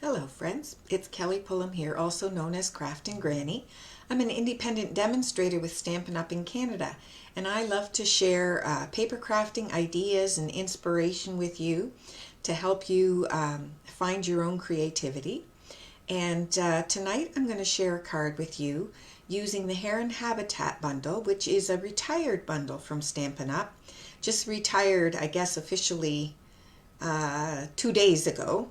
Hello friends, it's Kelly Pullum here, also known as Craftin' Granny. I'm an independent demonstrator with Stampin' Up! In Canada, and I love to share paper crafting ideas and inspiration with you to help you find your own creativity. And tonight I'm going to share a card with you using the Heron Habitat Bundle, which is a retired bundle from Stampin' Up! Just retired, I guess, officially 2 days ago.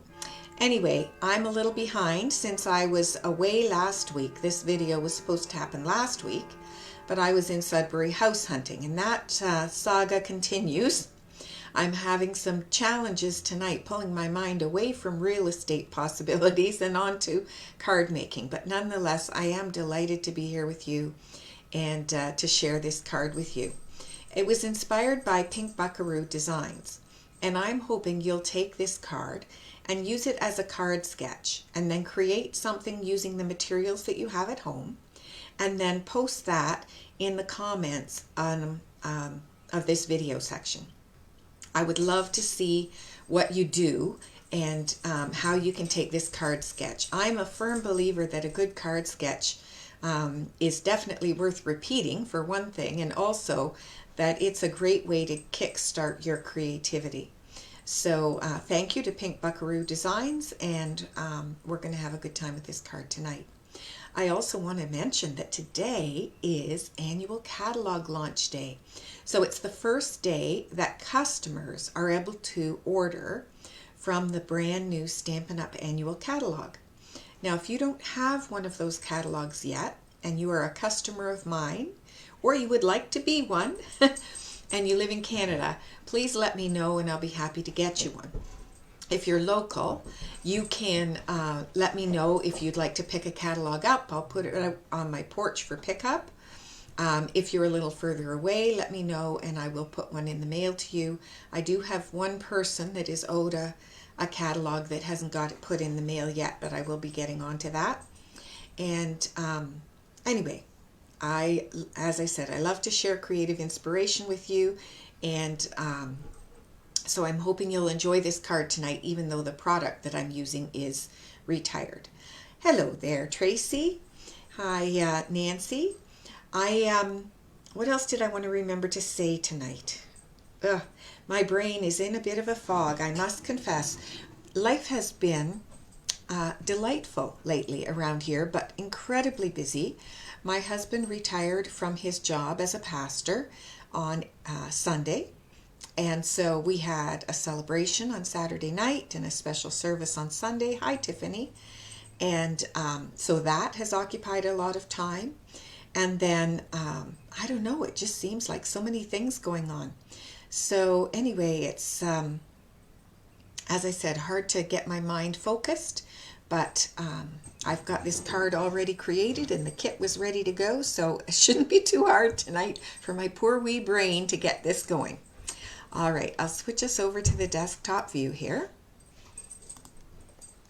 Anyway, I'm a little behind since I was away last week. This video was supposed to happen last week, but I was in Sudbury house hunting, and that saga continues. I'm having some challenges tonight, pulling my mind away from real estate possibilities and onto card making. But nonetheless, I am delighted to be here with you and to share this card with you. It was inspired by Pink Buckaroo Designs, and I'm hoping you'll take this card and use it as a card sketch and then create something using the materials that you have at home and then post that in the comments of this video section. I would love to see what you do and how you can take this card sketch. I'm a firm believer that a good card sketch is definitely worth repeating, for one thing, and also that it's a great way to kickstart your creativity. So thank you to Pink Buckaroo Designs, and we're going to have a good time with this card tonight. I also want to mention that today is annual catalog launch day. So it's the first day that customers are able to order from the brand new Stampin' Up! Annual catalog. Now, if you don't have one of those catalogs yet, and you are a customer of mine, or you would like to be one, and you live in Canada, please let me know and I'll be happy to get you one. If you're local, you can let me know if you'd like to pick a catalog up. I'll put it on my porch for pickup. If you're a little further away, let me know and I will put one in the mail to you. I do have one person that is owed a catalog that hasn't got it put in the mail yet, but I will be getting onto that. And anyway, as I said, I love to share creative inspiration with you, and so I'm hoping you'll enjoy this card tonight, even though the product that I'm using is retired. Hello there, Tracy. Hi, Nancy. What else did I want to remember to say tonight? My brain is in a bit of a fog, I must confess. Life has been delightful lately around here, but incredibly busy. My husband retired from his job as a pastor on Sunday, and so we had a celebration on Saturday night and a special service on Sunday. Hi, Tiffany. And so that has occupied a lot of time. And then, I don't know, it just seems like so many things going on. So anyway, it's, as I said, hard to get my mind focused, but I've got this card already created and the kit was ready to go, so it shouldn't be too hard tonight for my poor wee brain to get this going. All right, I'll switch us over to the desktop view here.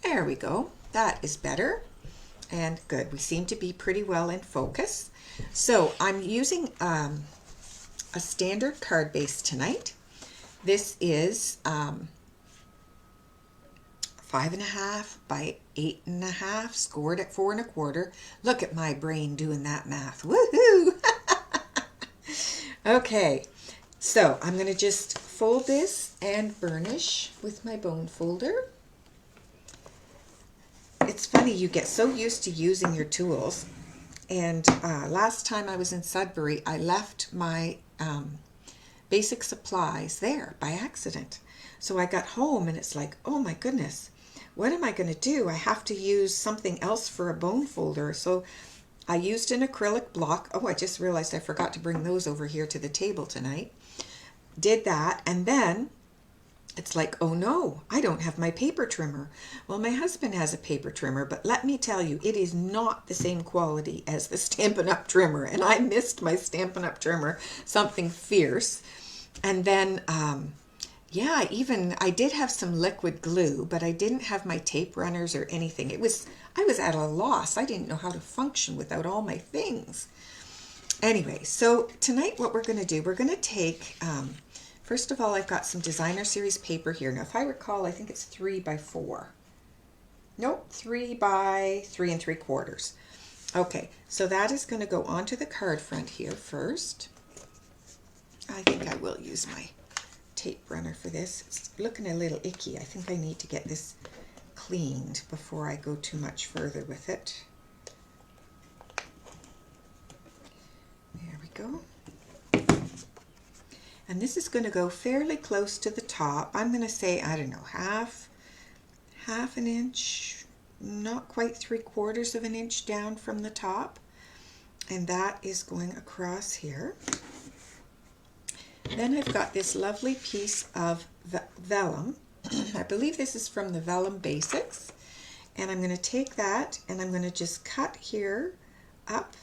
There we go. That is better. And good. We seem to be pretty well in focus. So I'm using a standard card base tonight. This is 5.5 by 8.5, scored at 4 1/4. Look at my brain doing that math. Woohoo! Okay, so I'm going to just fold this and burnish with my bone folder. It's funny, you get so used to using your tools. And last time I was in Sudbury, I left my basic supplies there by accident. So I got home and it's like, oh my goodness, what am I going to do? I have to use something else for a bone folder. So I used an acrylic block. Oh, I just realized I forgot to bring those over here to the table tonight. Did that, and then it's like, oh no, I don't have my paper trimmer. Well, my husband has a paper trimmer, but let me tell you, it is not the same quality as the Stampin' Up! Trimmer, and I missed my Stampin' Up! Trimmer, something fierce. And then, yeah, I did have some liquid glue, but I didn't have my tape runners or anything. I was at a loss. I didn't know how to function without all my things. Anyway, so tonight what we're going to do, we're going to take, first of all, I've got some designer series paper here. Now, if I recall, I think it's 3 by 4. nope, 3 by 3 3/4. Okay, so that is going to go onto the card front here first. I think I will use my tape runner for this. It's looking a little icky. I think I need to get this cleaned before I go too much further with it. There we go. And this is going to go fairly close to the top. I'm going to say, I don't know, half an inch, not quite 3/4 of an inch down from the top. And that is going across here. Then I've got this lovely piece of vellum. I believe this is from the Vellum Basics. And I'm going to take that and I'm going to just cut here up.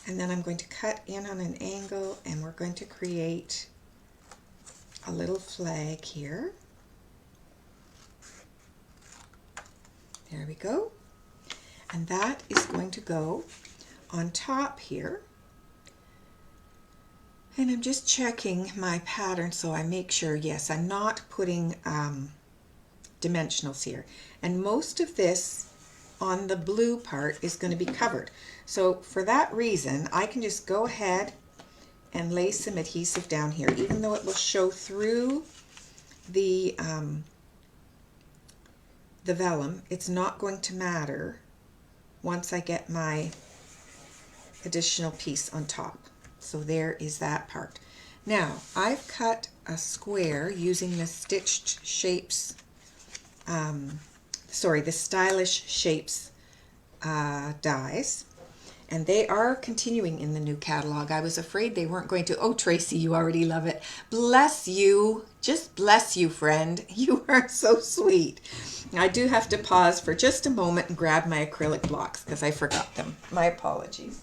And then I'm going to cut in on an angle and we're going to create a little flag here. There we go. And that is going to go on top here. And I'm just checking my pattern so I make sure, yes, I'm not putting dimensionals here. And most of this on the blue part is going to be covered. So for that reason, I can just go ahead and lay some adhesive down here, even though it will show through the vellum. It's not going to matter once I get my additional piece on top. So there is that part. Now I've cut a square using the Stitched Shapes, the Stylish Shapes dies, and they are continuing in the new catalog. I was afraid they weren't going to. Oh, Tracy, you already love it. Bless you. Just bless you, friend. You are so sweet. I do have to pause for just a moment and grab my acrylic blocks because I forgot them. My apologies.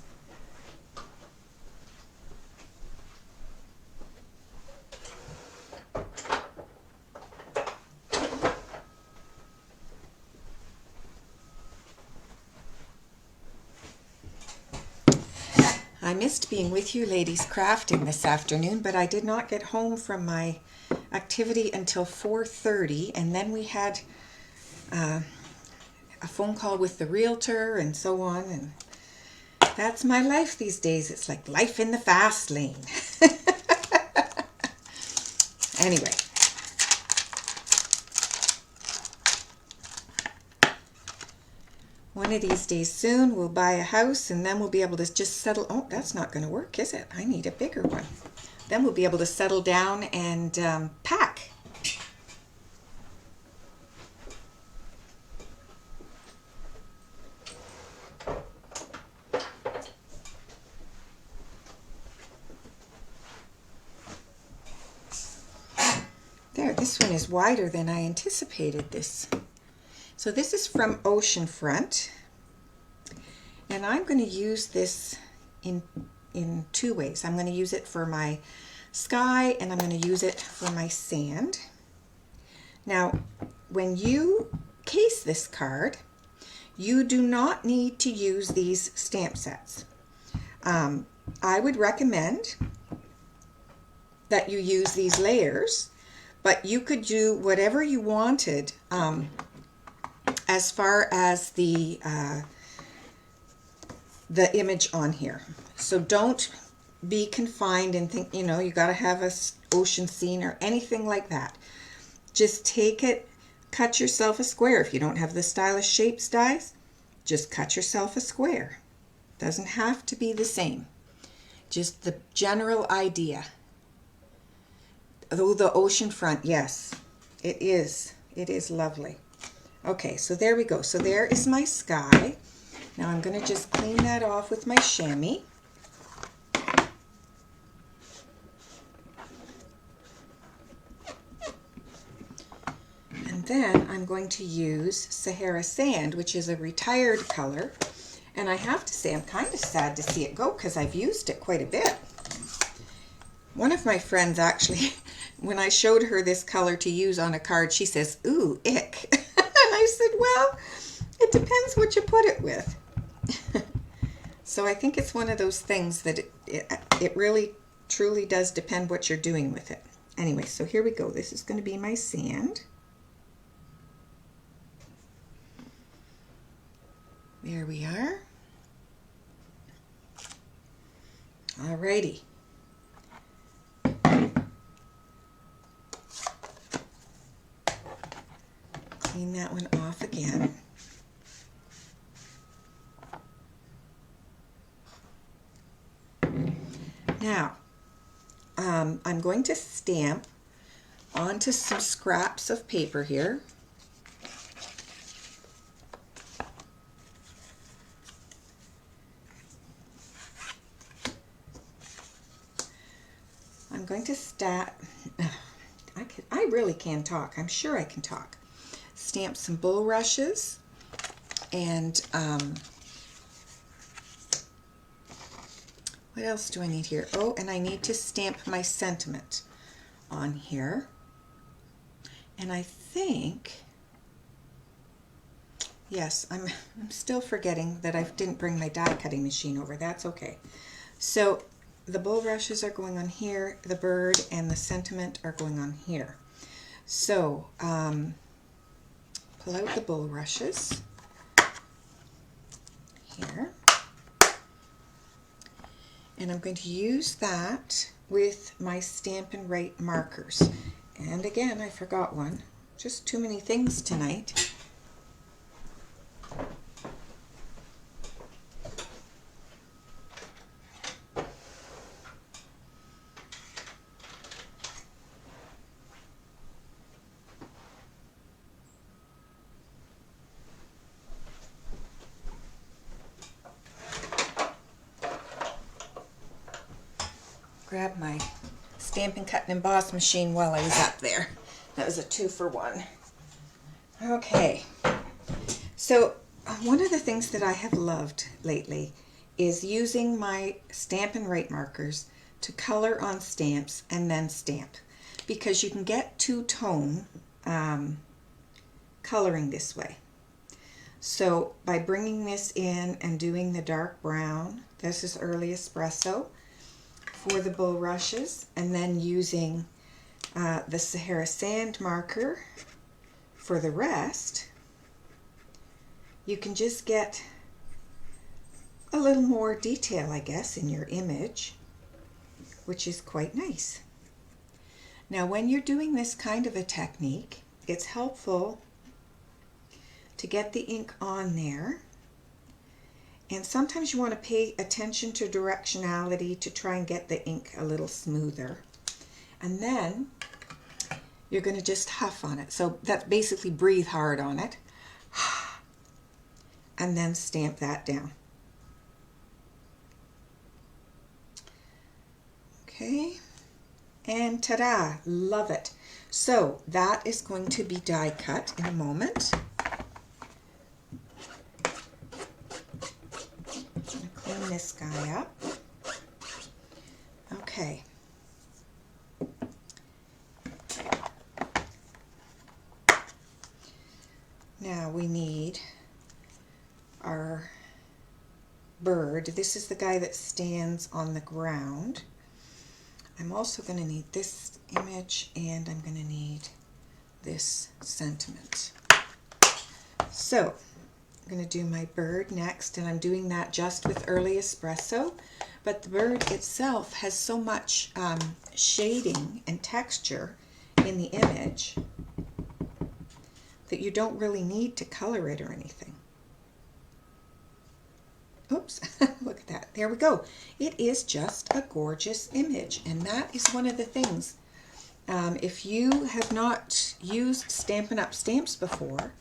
I missed being with you ladies crafting this afternoon, but I did not get home from my activity until 4:30, and then we had a phone call with the realtor and so on, and that's my life these days. It's like life in the fast lane. Anyway. One of these days soon we'll buy a house and then we'll be able to just settle. Oh, that's not going to work, is it? I need a bigger one. Then we'll be able to settle down and pack. There, this one is wider than I anticipated this. So this is from Oceanfront, and I'm going to use this in two ways. I'm going to use it for my sky, and I'm going to use it for my sand. Now, when you case this card, you do not need to use these stamp sets. I would recommend that you use these layers, but you could do whatever you wanted as far as the image on here. So don't be confined and think, you know, you got to have a ocean scene or anything like that. Just take it, cut yourself a square. If you don't have the Stylish Shapes dies, just cut yourself a square. Doesn't have to be the same. Just the general idea. Oh, the Oceanfront, yes, it is. It is lovely. Okay, so there we go. So there is my sky. Now I'm going to just clean that off with my chamois. And then I'm going to use Sahara Sand, which is a retired color. And I have to say I'm kind of sad to see it go because I've used it quite a bit. One of my friends actually, when I showed her this color to use on a card, she says, "Ooh, ick." And I said, well, it depends what you put it with. So I think it's one of those things that it really truly does depend what you're doing with it. Anyway, so here we go. This is going to be my sand. There we are. Alrighty. Clean that one off again. Now, I'm going to stamp onto some scraps of paper here. I'm going to I really can talk. I'm sure I can talk. Stamp some bulrushes and what else do I need here? Oh, and I need to stamp my sentiment on here. And I think, yes, I'm still forgetting that I didn't bring my die cutting machine over. That's okay. So the bulrushes are going on here, the bird and the sentiment are going on here. So pull out the bulrushes here. And I'm going to use that with my Stampin' Write markers. And again, I forgot one. Just too many things tonight. Grab my Stampin' Cut and Emboss machine while I was up there. That was a 2-for-1. Okay, so one of the things that I have loved lately is using my Stampin' Write markers to color on stamps and then stamp, because you can get two-tone coloring this way. So by bringing this in and doing the dark brown, this is early espresso, for the bulrushes, and then using the Sahara Sand marker for the rest, you can just get a little more detail, I guess, in your image, which is quite nice. Now, when you're doing this kind of a technique, it's helpful to get the ink on there. And sometimes you want to pay attention to directionality to try and get the ink a little smoother. And then you're going to just huff on it. So that's basically breathe hard on it. And then stamp that down. Okay. And ta-da! Love it. So that is going to be die cut in a moment. Clean this guy up. Okay. Now we need our bird. This is the guy that stands on the ground. I'm also going to need this image, and I'm going to need this sentiment. So I'm going to do my bird next, and I'm doing that just with early espresso, but the bird itself has so much shading and texture in the image that you don't really need to color it or anything. Oops, look at that. There we go. It is just a gorgeous image, and that is one of the things. If you have not used Stampin' Up! Stamps before,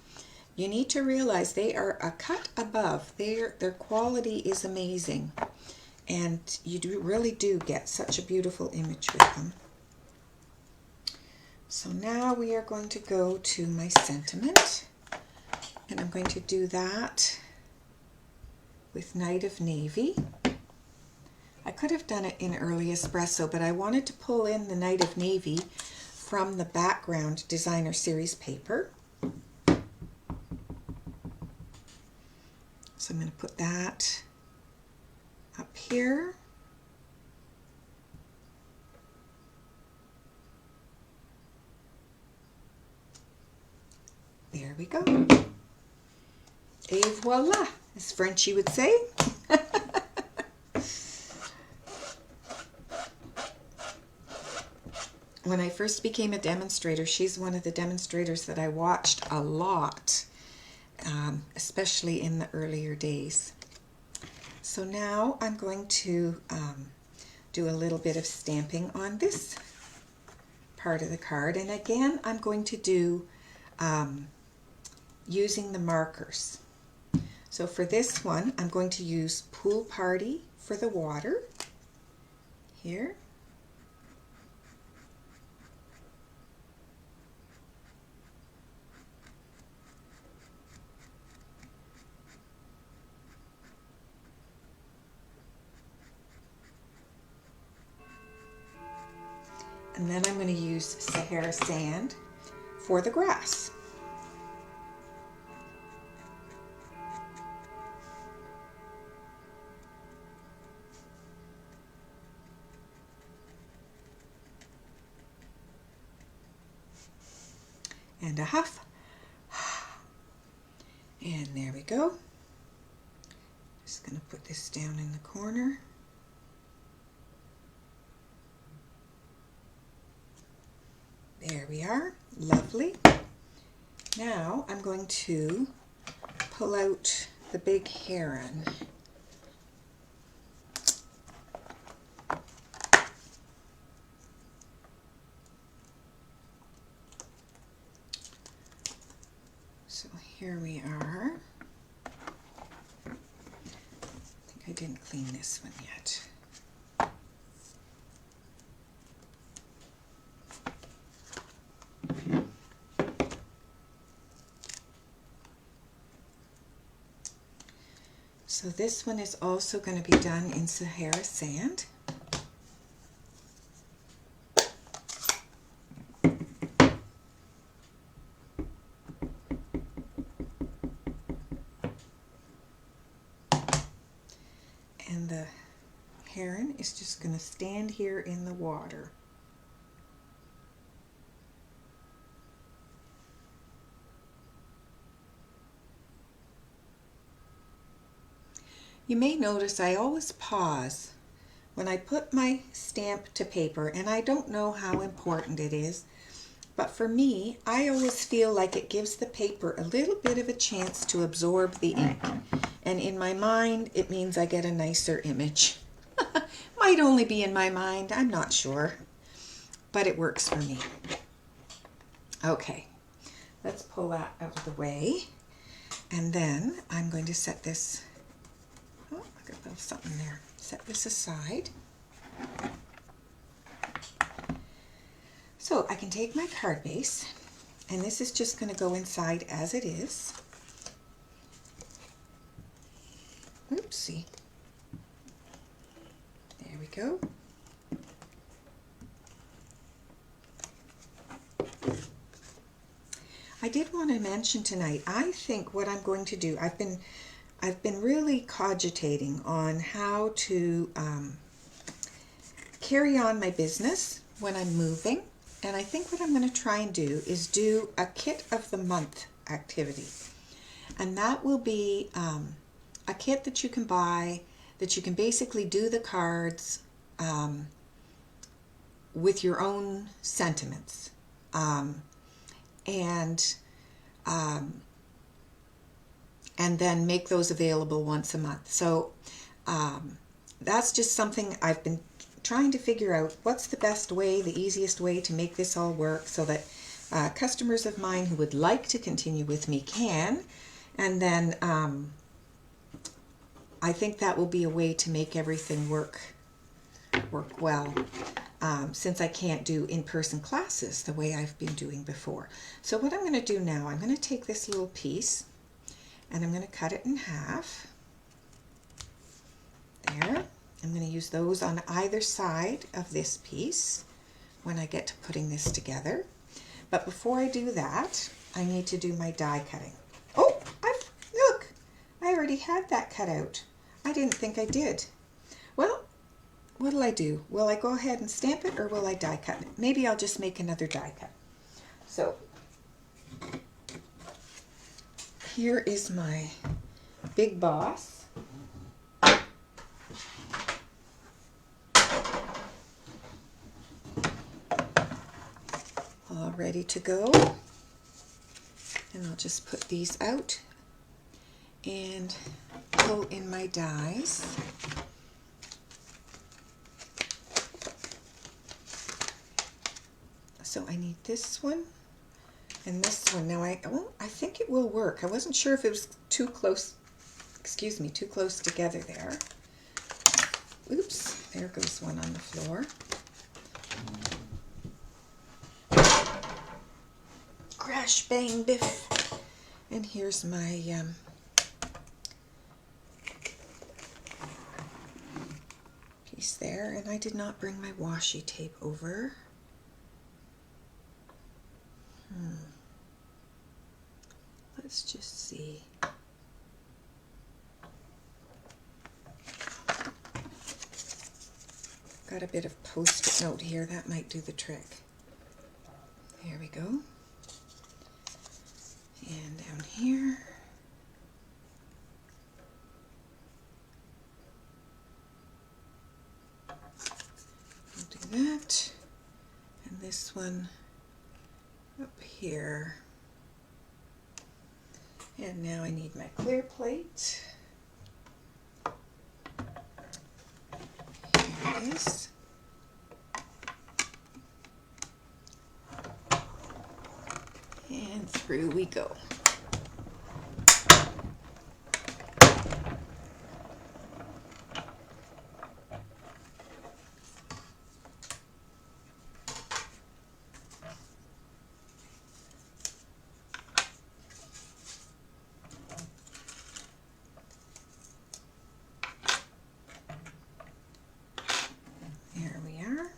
you need to realize they are a cut above. Their quality is amazing, and you really do get such a beautiful image with them. So now we are going to go to my sentiment, and I'm going to do that with Night of Navy. I could have done it in early espresso, but I wanted to pull in the Night of Navy from the background designer series paper. So I'm going to put that up here. There we go. Et voila! as Frenchie would say. When I first became a demonstrator, she's one of the demonstrators that I watched a lot, especially in the earlier days. So now I'm going to do a little bit of stamping on this part of the card, and again I'm going to do using the markers. So for this one I'm going to use Pool Party for the water here. And then I'm going to use Sahara Sand for the grass. And a huff. And there we go. Just going to put this down in the corner. There we are. Lovely. Now I'm going to pull out the big heron. So here we are. I think I didn't clean this one yet. So this one is also going to be done in Sahara Sand. And the heron is just going to stand here in the water. You may notice I always pause when I put my stamp to paper, and I don't know how important it is, but for me, I always feel like it gives the paper a little bit of a chance to absorb the ink. And in my mind, it means I get a nicer image. Might only be in my mind, I'm not sure, but it works for me. Okay, let's pull that out of the way, and then I'm going to set this. Oh, I got a little something there. Set this aside. So I can take my card base, and this is just going to go inside as it is. Oopsie. There we go. I did want to mention tonight, I think what I'm going to do, I've been really cogitating on how to carry on my business when I'm moving, and I think what I'm going to try and do is do a kit of the month activity, and that will be a kit that you can buy, that you can basically do the cards with your own sentiments, and then make those available once a month. So that's just something I've been trying to figure out. What's the best way, the easiest way to make this all work so that customers of mine who would like to continue with me can. And then I think that will be a way to make everything work well, since I can't do in-person classes the way I've been doing before. So what I'm going to do now, I'm going to take this little piece and I'm going to cut it in half. There. I'm going to use those on either side of this piece when I get to putting this together. But before I do that, I need to do my die cutting. Oh, look, I already had that cut out. I didn't think I did. Well, what'll I do? Will I go ahead and stamp it, or will I die cut it? Maybe I'll just make another die cut. So here is my Big Boss. All ready to go. And I'll just put these out and pull in my dies. So I need this one and this one. Now I think it will work. I wasn't sure if it was too close, excuse me, too close together there. Oops, there goes one on the floor. Crash, bang, biff. And here's my piece there. And I did not bring my washi tape over. Let's just see. Got a bit of post-it note here. That might do the trick. There we go. And down here. I'll do that. And this one up here. And now I need my clear plate. Here it is. And through we go. There we are.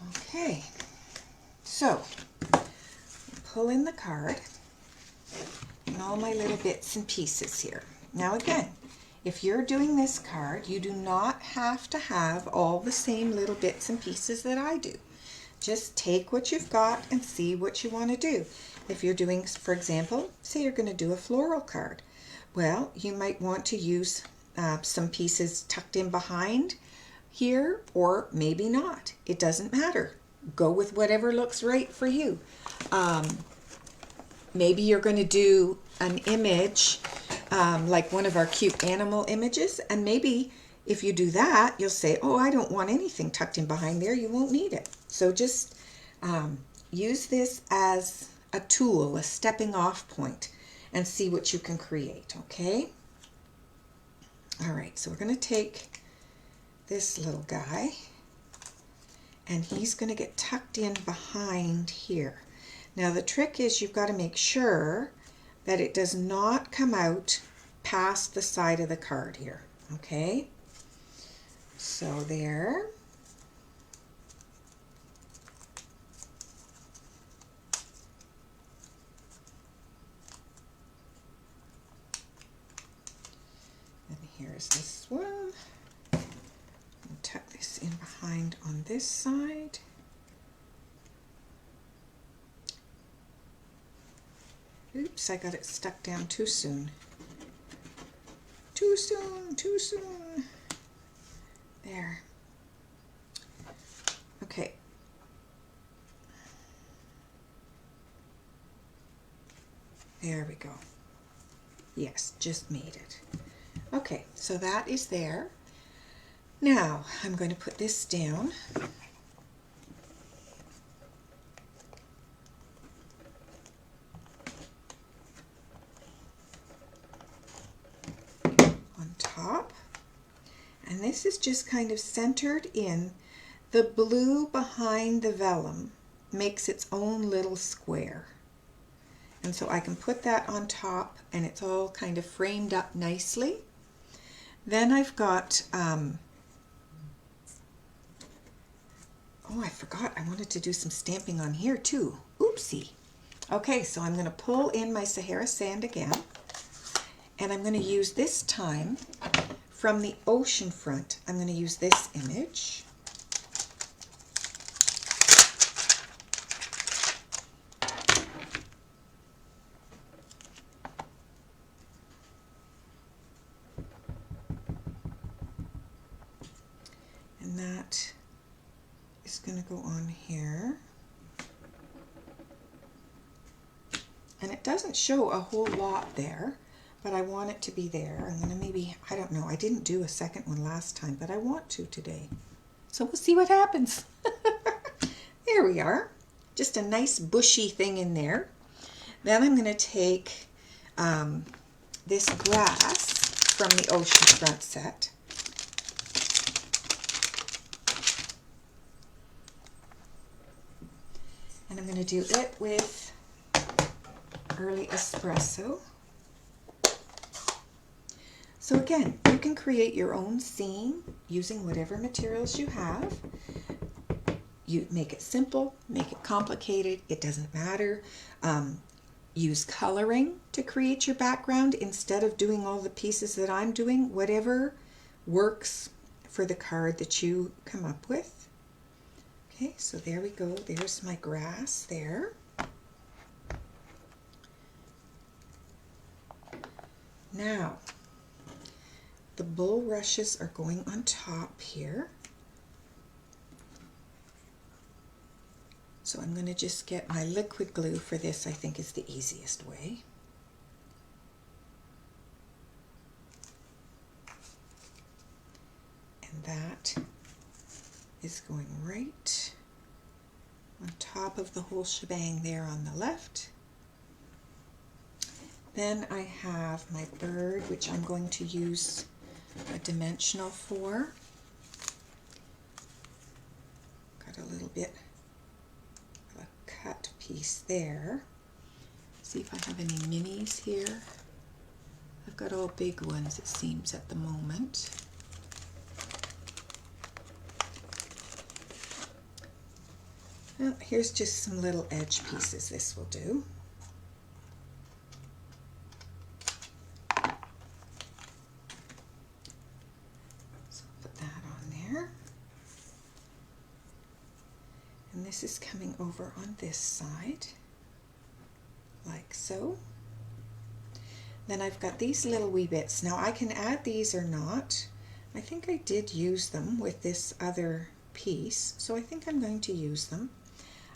Okay, so pull in the card and all my little bits and pieces here. Now again, if you're doing this card, you do not have to have all the same little bits and pieces that I do. Just take what you've got and see what you want to do. If you're doing, for example, say you're going to do a floral card. Well, you might want to use some pieces tucked in behind here, or maybe not. It doesn't matter. Go with whatever looks right for you. Maybe you're going to do an image like one of our cute animal images, and maybe if you do that, you'll say, oh, I don't want anything tucked in behind there. You won't need it. So just use this as a tool, a stepping off point, and see what you can create, okay? All right, so we're going to take this little guy, and he's going to get tucked in behind here. Now the trick is you've got to make sure that it does not come out past the side of the card here, okay? So there. And here's this one. Tuck this in behind on this side. Oops, I got it stuck down too soon. Too soon, too soon. There. Okay. There we go. Yes, just made it. Okay, so that is there. Now, I'm going to put this down. On top. And this is just kind of centered in. The blue behind the vellum makes its own little square. And so I can put that on top, and it's all kind of framed up nicely. Then I've got, oh, I forgot, I wanted to do some stamping on here too. Oopsie. Okay, so I'm going to pull in my Sahara sand again, and I'm going to use this time from the Oceanfront. I'm going to use this image. going to go on here. And it doesn't show a whole lot there, but I want it to be there. I'm going to maybe, I don't know, I didn't do a second one last time, but I want to today. So we'll see what happens. There we are. Just a nice bushy thing in there. Then I'm going to take this grass from the Oceanfront set. And I'm going to do it with early espresso. So again, you can create your own scene using whatever materials you have. You make it simple, make it complicated, it doesn't matter. Use coloring to create your background instead of doing all the pieces that I'm doing. Whatever works for the card that you come up with. Okay, so there we go. There's my grass there. Now, the bulrushes are going on top here. So I'm going to just get my liquid glue for this. I think is the easiest way. And that is going right on top of the whole shebang there on the left. Then I have my bird, which I'm going to use a dimensional for. Got a little bit of a cut piece there. See if I have any minis here. I've got all big ones, it seems, at the moment. Well, here's just some little edge pieces this will do. And this is coming over on this side, like so. Then I've got these little wee bits. Now I can add these or not. I think I did use them with this other piece, so I think I'm going to use them.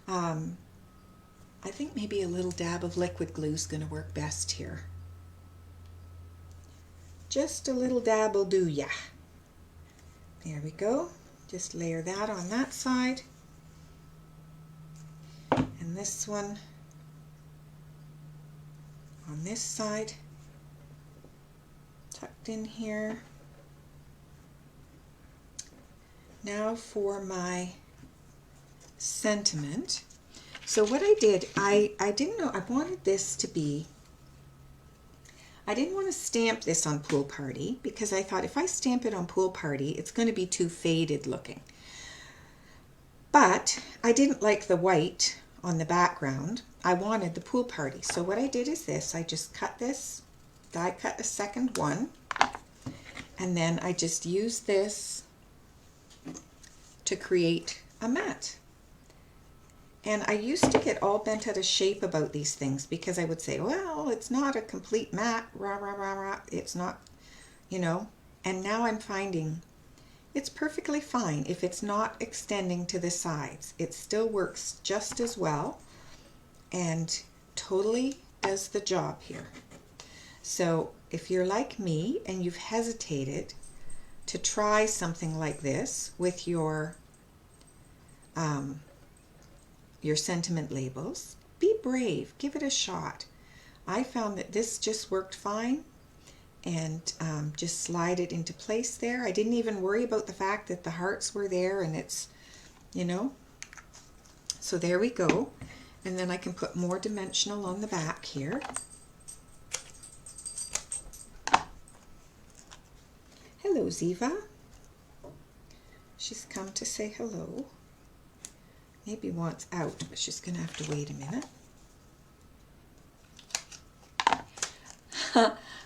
I think maybe a little dab of liquid glue is going to work best here. Just a little dab will do ya. There we go. Just layer that on that side. And this one on this side, tucked in here. Now for my sentiment. So what I did, I didn't know, I wanted this to be, I didn't want to stamp this on Pool Party because I thought if I stamp it on Pool Party, it's going to be too faded looking. But I didn't like the white on the background. I wanted the Pool Party. So what I did is this, I just cut this, die cut the second one, and then I just used this to create a mat. And I used to get all bent out of shape about these things because I would say, well, it's not a complete mat, rah, rah, rah, rah. It's not, you know, and now I'm finding it's perfectly fine if it's not extending to the sides. It still works just as well and totally does the job here. So if you're like me and you've hesitated to try something like this with your sentiment labels, be brave, give it a shot. I found that this just worked fine, and just slide it into place there. I didn't even worry about the fact that the hearts were there and it's, you know, so there we go. And then I can put more dimensional on the back here. Hello, Ziva. She's come to say hello. Maybe wants out, but she's going to have to wait a minute.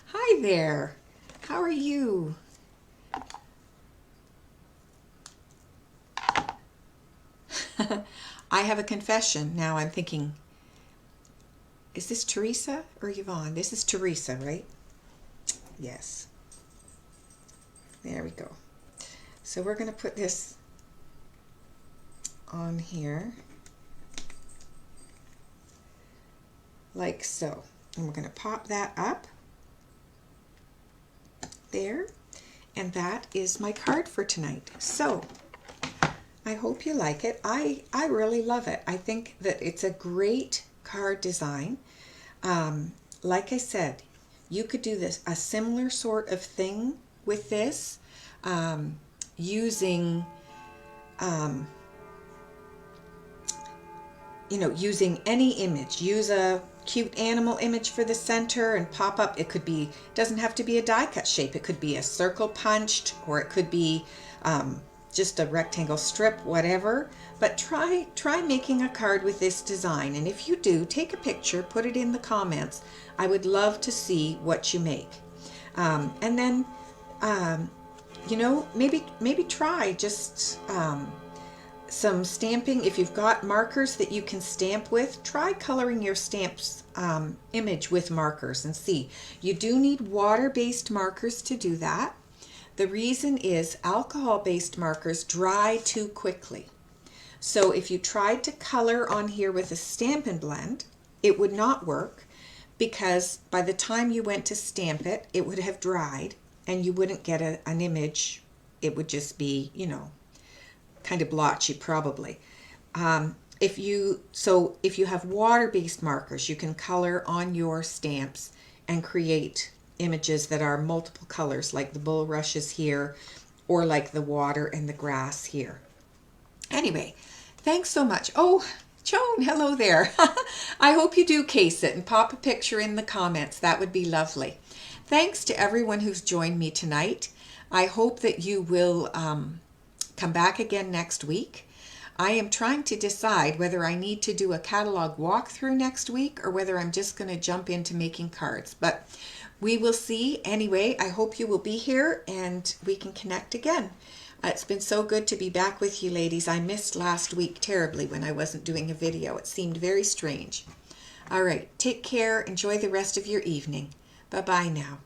Hi there. How are you? I have a confession. Now I'm thinking, is this Teresa or Yvonne? This is Teresa, right? Yes. There we go. So we're going to put this on here like so. And we're going to pop that up there. And that is my card for tonight. So I hope you like it. I really love it. I think that it's a great card design. Like I said, you could do this, a similar sort of thing with this, using, using any image. Use a cute animal image for the center and pop up. It could be, doesn't have to be a die cut shape. It could be a circle punched, or it could be just a rectangle strip, whatever. But try making a card with this design. And if you do, take a picture, put it in the comments. I would love to see what you make. And then, maybe try just some stamping. If you've got markers that you can stamp with, try coloring your stamps image with markers and see. You do need water-based markers to do that. The reason is alcohol-based markers dry too quickly. So if you tried to color on here with a Stampin' Blend, it would not work, because by the time you went to stamp it, it would have dried and you wouldn't get an image. It would just be, kind of blotchy probably. If you have water-based markers, you can color on your stamps and create images that are multiple colors, like the bulrushes here, or like the water and the grass here. Anyway, thanks so much. Oh, Joan, hello there. I hope you do case it and pop a picture in the comments. That would be lovely. Thanks to everyone who's joined me tonight. I hope that you will come back again next week. I am trying to decide whether I need to do a catalog walkthrough next week or whether I'm just going to jump into making cards. But we will see. Anyway, I hope you will be here and we can connect again. It's been so good to be back with you, ladies. I missed last week terribly when I wasn't doing a video. It seemed very strange. All right, take care. Enjoy the rest of your evening. Bye-bye now.